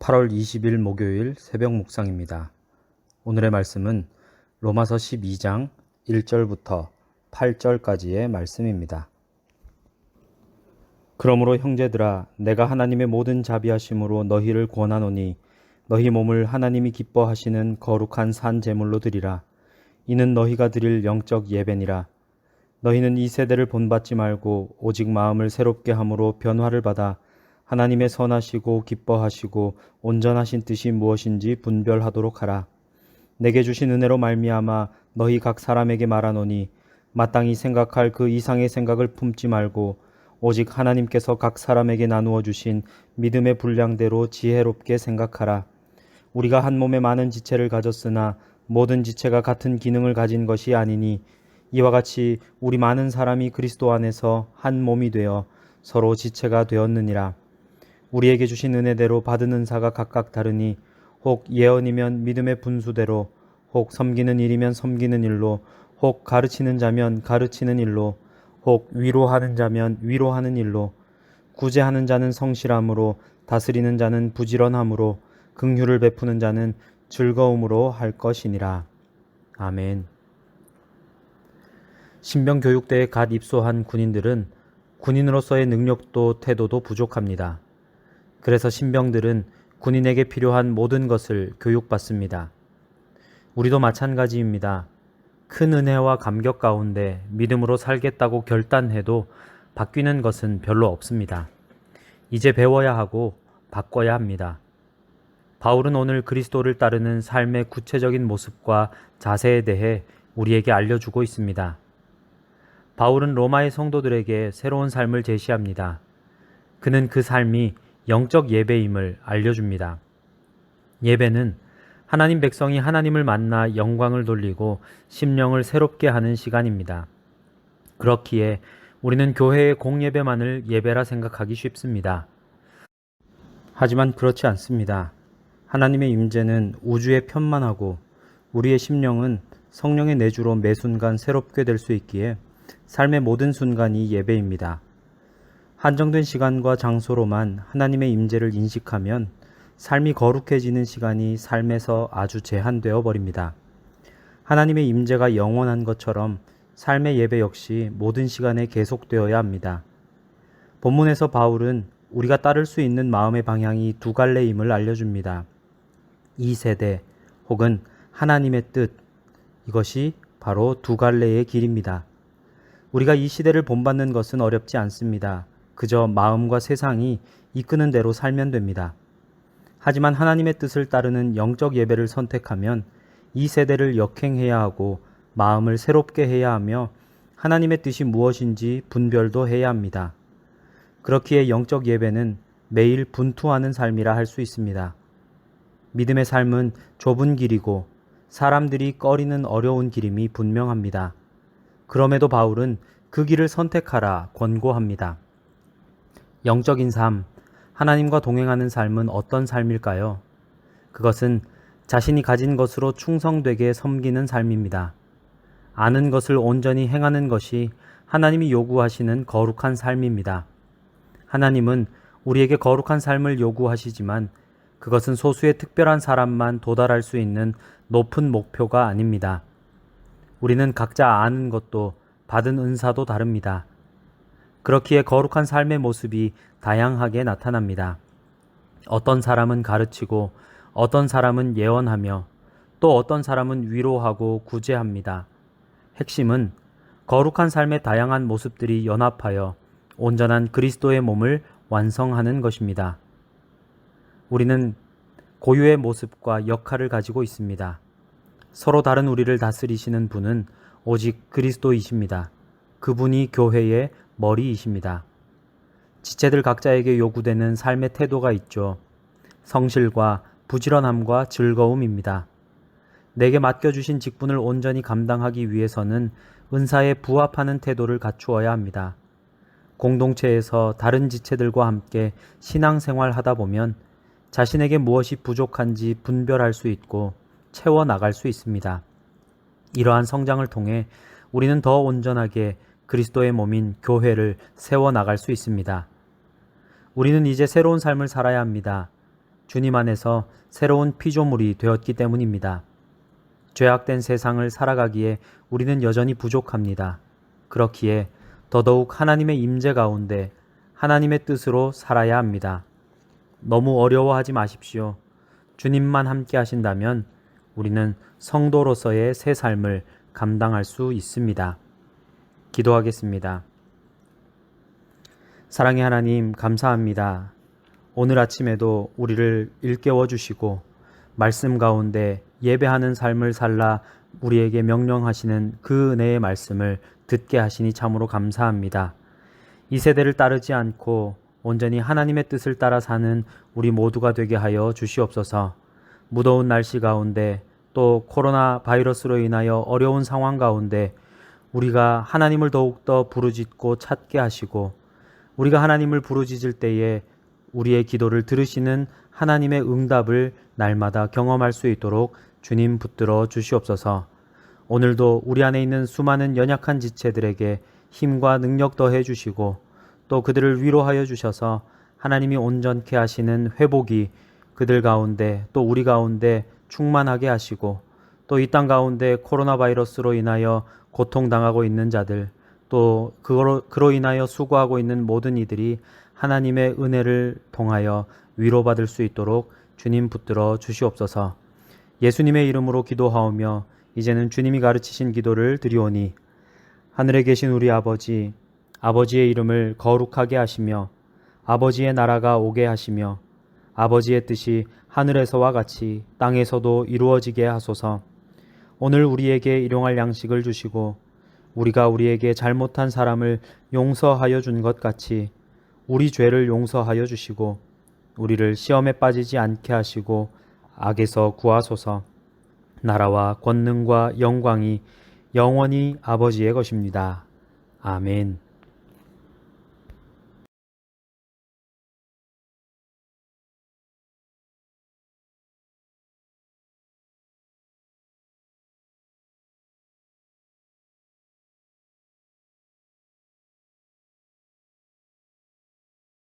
8월 20일 목요일 새벽 묵상입니다. 오늘의 말씀은 로마서 12장 1절부터 8절까지의 말씀입니다. 그러므로 형제들아, 내가 하나님의 모든 자비하심으로 너희를 권하노니 너희 몸을 하나님이 기뻐하시는 거룩한 산 제물로 드리라. 이는 너희가 드릴 영적 예배니라. 너희는 이 세대를 본받지 말고 오직 마음을 새롭게 함으로 변화를 받아 하나님의 선하시고 기뻐하시고 온전하신 뜻이 무엇인지 분별하도록 하라. 내게 주신 은혜로 말미암아 너희 각 사람에게 말하노니 마땅히 생각할 그 이상의 생각을 품지 말고 오직 하나님께서 각 사람에게 나누어 주신 믿음의 분량대로 지혜롭게 생각하라. 우리가 한 몸에 많은 지체를 가졌으나 모든 지체가 같은 기능을 가진 것이 아니니 이와 같이 우리 많은 사람이 그리스도 안에서 한 몸이 되어 서로 지체가 되었느니라. 우리에게 주신 은혜대로 받은 은사가 각각 다르니 혹 예언이면 믿음의 분수대로, 혹 섬기는 일이면 섬기는 일로, 혹 가르치는 자면 가르치는 일로, 혹 위로하는 자면 위로하는 일로, 구제하는 자는 성실함으로, 다스리는 자는 부지런함으로, 긍휼을 베푸는 자는 즐거움으로 할 것이니라. 아멘. 신병교육대에 갓 입소한 군인들은 군인으로서의 능력도 태도도 부족합니다. 그래서 신병들은 군인에게 필요한 모든 것을 교육받습니다. 우리도 마찬가지입니다. 큰 은혜와 감격 가운데 믿음으로 살겠다고 결단해도 바뀌는 것은 별로 없습니다. 이제 배워야 하고 바꿔야 합니다. 바울은 오늘 그리스도를 따르는 삶의 구체적인 모습과 자세에 대해 우리에게 알려주고 있습니다. 바울은 로마의 성도들에게 새로운 삶을 제시합니다. 그는 그 삶이 영적 예배임을 알려줍니다. 예배는 하나님 백성이 하나님을 만나 영광을 돌리고 심령을 새롭게 하는 시간입니다. 그렇기에 우리는 교회의 공예배만을 예배라 생각하기 쉽습니다. 하지만 그렇지 않습니다. 하나님의 임재는 우주에 편만하고 우리의 심령은 성령의 내주로 매 순간 새롭게 될 수 있기에 삶의 모든 순간이 예배입니다. 한정된 시간과 장소로만 하나님의 임재를 인식하면 삶이 거룩해지는 시간이 삶에서 아주 제한되어 버립니다. 하나님의 임재가 영원한 것처럼 삶의 예배 역시 모든 시간에 계속되어야 합니다. 본문에서 바울은 우리가 따를 수 있는 마음의 방향이 두 갈래임을 알려줍니다. 이 세대 혹은 하나님의 뜻, 이것이 바로 두 갈래의 길입니다. 우리가 이 시대를 본받는 것은 어렵지 않습니다. 그저 마음과 세상이 이끄는 대로 살면 됩니다. 하지만 하나님의 뜻을 따르는 영적 예배를 선택하면 이 세대를 역행해야 하고 마음을 새롭게 해야 하며 하나님의 뜻이 무엇인지 분별도 해야 합니다. 그렇기에 영적 예배는 매일 분투하는 삶이라 할 수 있습니다. 믿음의 삶은 좁은 길이고 사람들이 꺼리는 어려운 길임이 분명합니다. 그럼에도 바울은 그 길을 선택하라 권고합니다. 영적인 삶, 하나님과 동행하는 삶은 어떤 삶일까요? 그것은 자신이 가진 것으로 충성되게 섬기는 삶입니다. 아는 것을 온전히 행하는 것이 하나님이 요구하시는 거룩한 삶입니다. 하나님은 우리에게 거룩한 삶을 요구하시지만 그것은 소수의 특별한 사람만 도달할 수 있는 높은 목표가 아닙니다. 우리는 각자 아는 것도 받은 은사도 다릅니다. 그렇기에 거룩한 삶의 모습이 다양하게 나타납니다. 어떤 사람은 가르치고 어떤 사람은 예언하며 또 어떤 사람은 위로하고 구제합니다. 핵심은 거룩한 삶의 다양한 모습들이 연합하여 온전한 그리스도의 몸을 완성하는 것입니다. 우리는 고유의 모습과 역할을 가지고 있습니다. 서로 다른 우리를 다스리시는 분은 오직 그리스도이십니다. 그분이 교회의 머리이십니다. 지체들 각자에게 요구되는 삶의 태도가 있죠. 성실과 부지런함과 즐거움입니다. 내게 맡겨주신 직분을 온전히 감당하기 위해서는 은사에 부합하는 태도를 갖추어야 합니다. 공동체에서 다른 지체들과 함께 신앙생활 하다 보면 자신에게 무엇이 부족한지 분별할 수 있고 채워나갈 수 있습니다. 이러한 성장을 통해 우리는 더 온전하게 그리스도의 몸인 교회를 세워나갈 수 있습니다. 우리는 이제 새로운 삶을 살아야 합니다. 주님 안에서 새로운 피조물이 되었기 때문입니다. 죄악된 세상을 살아가기에 우리는 여전히 부족합니다. 그렇기에 더더욱 하나님의 임재 가운데 하나님의 뜻으로 살아야 합니다. 너무 어려워하지 마십시오. 주님만 함께 하신다면 우리는 성도로서의 새 삶을 감당할 수 있습니다. 기도하겠습니다. 사랑의 하나님, 감사합니다. 오늘 아침에도 우리를 일깨워 주시고 말씀 가운데 예배하는 삶을 살라 우리에게 명령하시는 그 은혜의 말씀을 듣게 하시니 참으로 감사합니다. 이 세대를 따르지 않고 온전히 하나님의 뜻을 따라 사는 우리 모두가 되게 하여 주시옵소서. 무더운 날씨 가운데 또 코로나 바이러스로 인하여 어려운 상황 가운데 우리가 하나님을 더욱더 부르짖고 찾게 하시고 우리가 하나님을 부르짖을 때에 우리의 기도를 들으시는 하나님의 응답을 날마다 경험할 수 있도록 주님 붙들어 주시옵소서. 오늘도 우리 안에 있는 수많은 연약한 지체들에게 힘과 능력 더해 주시고 또 그들을 위로하여 주셔서 하나님이 온전케 하시는 회복이 그들 가운데 또 우리 가운데 충만하게 하시고 또 이 땅 가운데 코로나 바이러스로 인하여 고통당하고 있는 자들 또 그로 인하여 수고하고 있는 모든 이들이 하나님의 은혜를 통하여 위로받을 수 있도록 주님 붙들어 주시옵소서. 예수님의 이름으로 기도하오며 이제는 주님이 가르치신 기도를 드리오니 하늘에 계신 우리 아버지, 아버지의 이름을 거룩하게 하시며 아버지의 나라가 오게 하시며 아버지의 뜻이 하늘에서와 같이 땅에서도 이루어지게 하소서. 오늘 우리에게 일용할 양식을 주시고 우리가 우리에게 잘못한 사람을 용서하여 준 것 같이 우리 죄를 용서하여 주시고 우리를 시험에 빠지지 않게 하시고 악에서 구하소서. 나라와 권능과 영광이 영원히 아버지의 것입니다. 아멘.